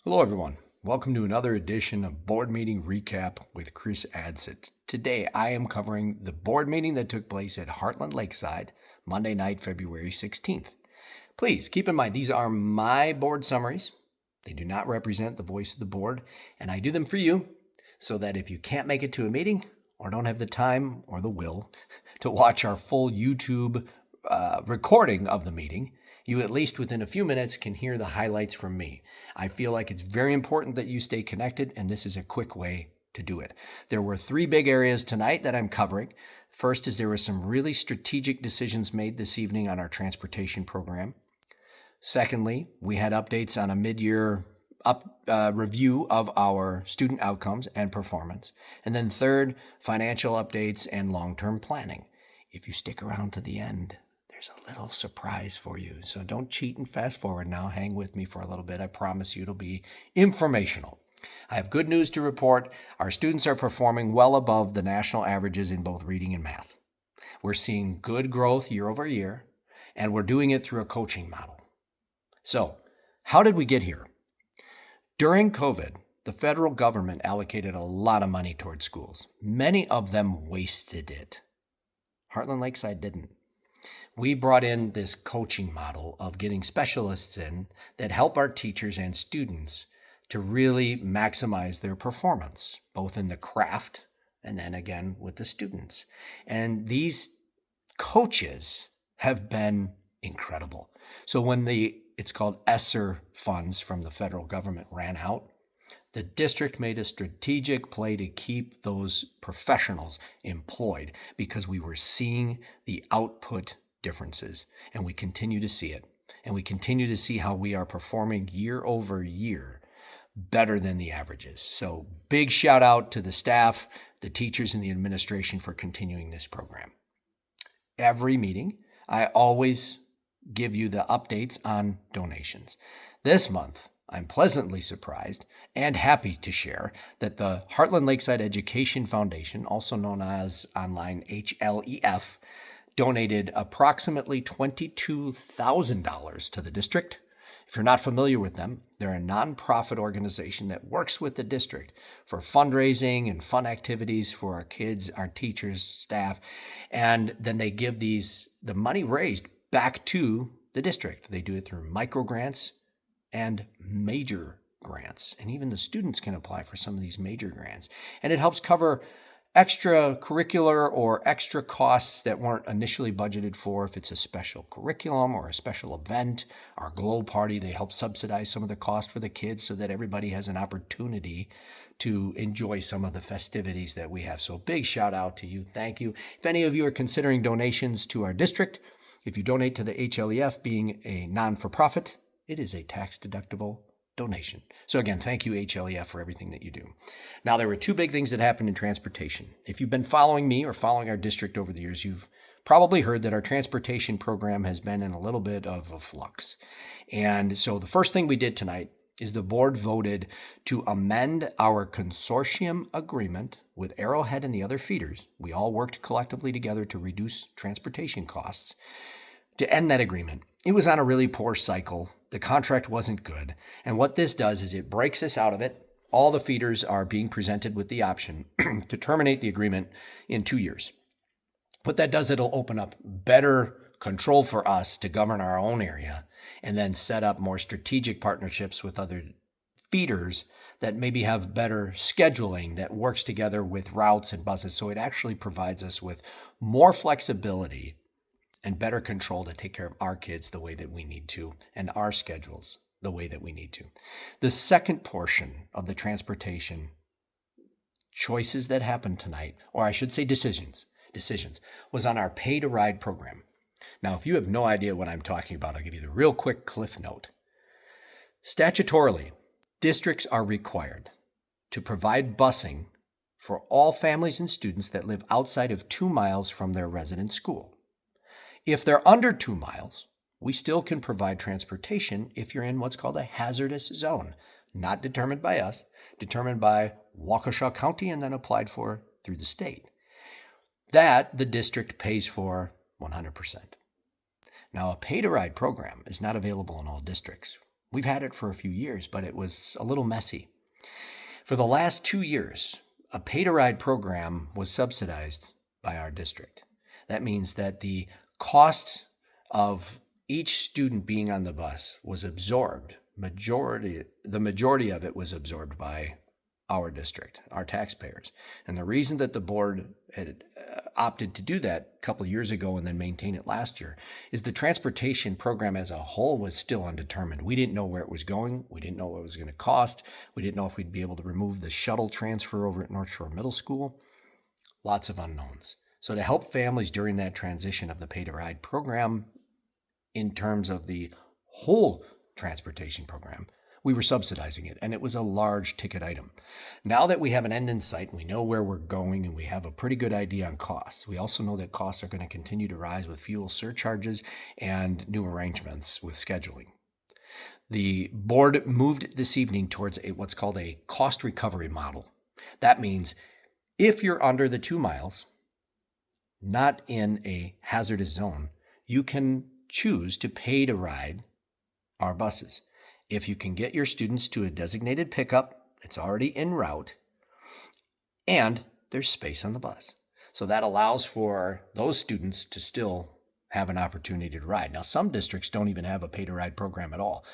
Hello, everyone. Welcome to another edition of Board Meeting Recap with Chris Adsit. Today, I am covering the board meeting that took place at Heartland Lakeside, Monday night, February 16th. Please keep in mind, these are my board summaries. They do not represent the voice of the board, and I do them for you so that if you can't make it to a meeting or don't have the time or the will to watch our full YouTube recording of the meeting, you at least within a few minutes can hear the highlights from me. I feel like it's very important that you stay connected, and this is a quick way to do it. There were three big areas tonight that I'm covering. First is there were some really strategic decisions made this evening on our transportation program. Secondly, we had updates on a mid-year review of our student outcomes and performance. And then third, financial updates and long-term planning. If you stick around to the end, there's a little surprise for you. So don't cheat and fast forward now. Hang with me for a little bit. I promise you it'll be informational. I have good news to report. Our students are performing well above the national averages in both reading and math. We're seeing good growth year over year, and we're doing it through a coaching model. So, how did we get here? During COVID, the federal government allocated a lot of money towards schools. Many of them wasted it. Heartland Lakeside didn't. We brought in this coaching model of getting specialists in that help our teachers and students to really maximize their performance, both in the craft and then again with the students. And these coaches have been incredible. So when it's called ESSER funds from the federal government ran out, the district made a strategic play to keep those professionals employed because we were seeing the output differences, and we continue to see it. And we continue to see how we are performing year over year better than the averages. So big shout out to the staff, the teachers, and the administration for continuing this program. Every meeting, I always give you the updates on donations. This month, I'm pleasantly surprised and happy to share that the Heartland Lakeside Education Foundation, also known as online HLEF, donated approximately $22,000 to the district. If you're not familiar with them, they're a nonprofit organization that works with the district for fundraising and fun activities for our kids, our teachers, staff, and then they give the money raised back to the district. They do it through micro grants and major grants, and even the students can apply for some of these major grants. And it helps cover extracurricular or extra costs that weren't initially budgeted for. If it's a special curriculum or a special event, our Glow Party, they help subsidize some of the cost for the kids so that everybody has an opportunity to enjoy some of the festivities that we have. So big shout out to you. Thank you. If any of you are considering donations to our district, if you donate to the HLEF, being a non-for-profit, it is a tax-deductible donation. So again, thank you, HLEF, for everything that you do. Now, there were two big things that happened in transportation. If you've been following me or following our district over the years, you've probably heard that our transportation program has been in a little bit of a flux. And so the first thing we did tonight is the board voted to amend our consortium agreement with Arrowhead and the other feeders. We all worked collectively together to reduce transportation costs to end that agreement. It was on a really poor cycle. The contract wasn't good. And what this does is it breaks us out of it. All the feeders are being presented with the option to terminate the agreement in 2 years. What that does, it'll open up better control for us to govern our own area and then set up more strategic partnerships with other feeders that maybe have better scheduling that works together with routes and buses. So it actually provides us with more flexibility and better control to take care of our kids the way that we need to and our schedules the way that we need to. The second portion of the transportation choices that happened tonight, or I should say decisions, was on our pay to ride program. Now, if you have no idea what I'm talking about, I'll give you the real quick cliff note. Statutorily, districts are required to provide busing for all families and students that live outside of 2 miles from their resident school. If they're under 2 miles, we still can provide transportation if you're in what's called a hazardous zone, not determined by us, determined by Waukesha County and then applied for through the state. That the district pays for 100%. Now, a pay-to-ride program is not available in all districts. We've had it for a few years, but it was a little messy. For the last 2 years, a pay-to-ride program was subsidized by our district. That means that the cost of each student being on the bus was absorbed. The majority of it was absorbed by our district, our taxpayers. And the reason that the board had opted to do that a couple of years ago and then maintain it last year is the transportation program as a whole was still undetermined. We didn't know where it was going. We didn't know what it was going to cost. We didn't know if we'd be able to remove the shuttle transfer over at North Shore Middle School. Lots of unknowns. So to help families during that transition of the pay-to-ride program in terms of the whole transportation program, we were subsidizing it, and it was a large ticket item. Now that we have an end in sight, we know where we're going, and we have a pretty good idea on costs. We also know that costs are going to continue to rise with fuel surcharges and new arrangements with scheduling. The board moved this evening towards what's called a cost recovery model. That means if you're under the 2 miles, not in a hazardous zone, you can choose to pay to ride our buses. If you can get your students to a designated pickup, it's already en route, and there's space on the bus. So that allows for those students to still have an opportunity to ride. Now, some districts don't even have a pay-to-ride program at all.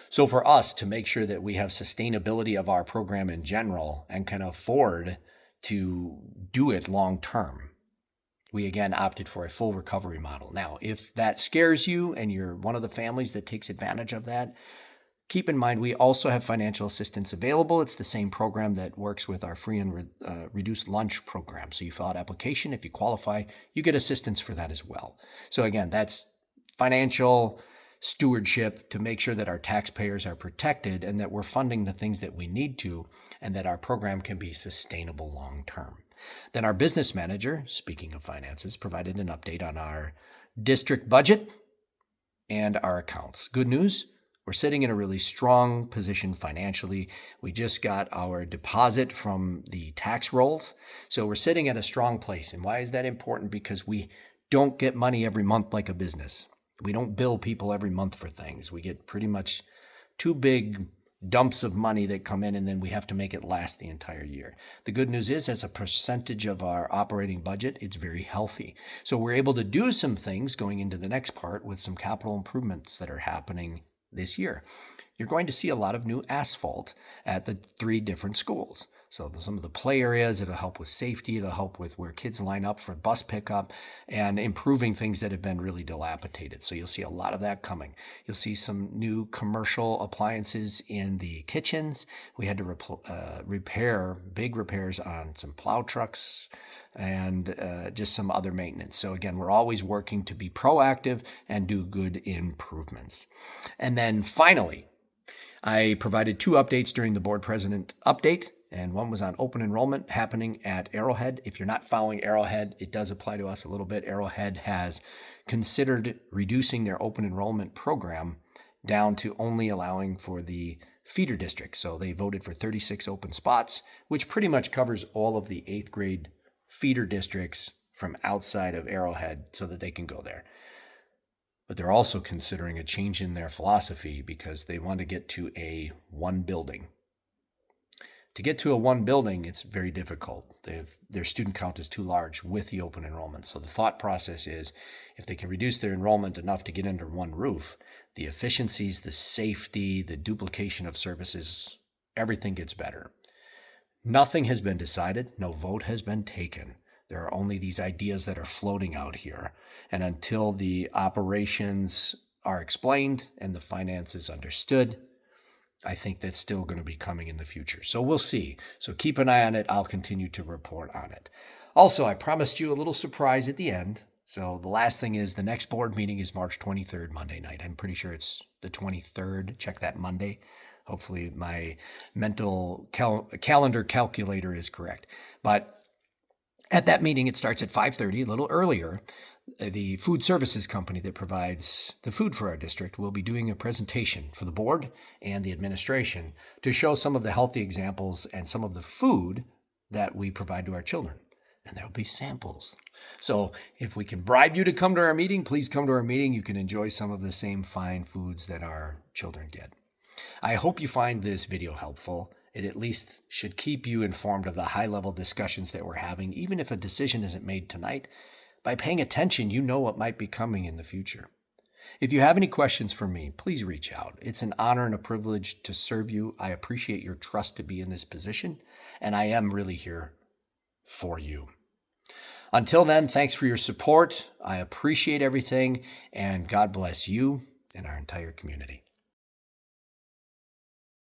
So for us to make sure that we have sustainability of our program in general and can afford to do it long term, we again opted for a full recovery model. Now, if that scares you and you're one of the families that takes advantage of that, keep in mind, we also have financial assistance available. It's the same program that works with our free and reduced lunch program. So you fill out application. If you qualify, you get assistance for that as well. So again, that's financial stewardship to make sure that our taxpayers are protected and that we're funding the things that we need to, and that our program can be sustainable long term. Then our business manager, speaking of finances, provided an update on our district budget and our accounts. Good news. We're sitting in a really strong position financially. We just got our deposit from the tax rolls. So we're sitting at a strong place. And why is that important? Because we don't get money every month like a business. We don't bill people every month for things. We get pretty much 2 big dumps of money that come in, and then we have to make it last the entire year. The good news is, as a percentage of our operating budget, it's very healthy. So we're able to do some things going into the next part with some capital improvements that are happening this year. You're going to see a lot of new asphalt at the 3 different schools. So some of the play areas, it'll help with safety, it'll help with where kids line up for bus pickup and improving things that have been really dilapidated. So you'll see a lot of that coming. You'll see some new commercial appliances in the kitchens. We had to repair big repairs on some plow trucks and just some other maintenance. So again, we're always working to be proactive and do good improvements. And then finally, I provided 2 updates during the board president update, and one was on open enrollment happening at Arrowhead. If you're not following Arrowhead, it does apply to us a little bit. Arrowhead has considered reducing their open enrollment program down to only allowing for the feeder district. So they voted for 36 open spots, which pretty much covers all of the 8th grade feeder districts from outside of Arrowhead so that they can go there. But they're also considering a change in their philosophy because they want to get to a 1 building. To get to a 1 building, it's very difficult. Their student count is too large with the open enrollment. So the thought process is if they can reduce their enrollment enough to get under 1 roof, the efficiencies, the safety, the duplication of services, everything gets better. Nothing has been decided. No vote has been taken. There are only these ideas that are floating out here. And until the operations are explained and the finances understood, I think that's still going to be coming in the future. So we'll see. So keep an eye on it. I'll continue to report on it. Also, I promised you a little surprise at the end. So the last thing is the next board meeting is March 23rd, Monday night. I'm pretty sure it's the 23rd. Check that Monday. Hopefully my mental calendar calculator is correct. But at that meeting, it starts at 5:30, a little earlier. The food services company that provides the food for our district will be doing a presentation for the board and the administration to show some of the healthy examples and some of the food that we provide to our children. And there will be samples. So if we can bribe you to come to our meeting, please come to our meeting. You can enjoy some of the same fine foods that our children get. I hope you find this video helpful. It at least should keep you informed of the high-level discussions that we're having, even if a decision isn't made tonight. By paying attention, you know what might be coming in the future. If you have any questions for me, please reach out. It's an honor and a privilege to serve you. I appreciate your trust to be in this position, and I am really here for you. Until then, thanks for your support. I appreciate everything, and God bless you and our entire community.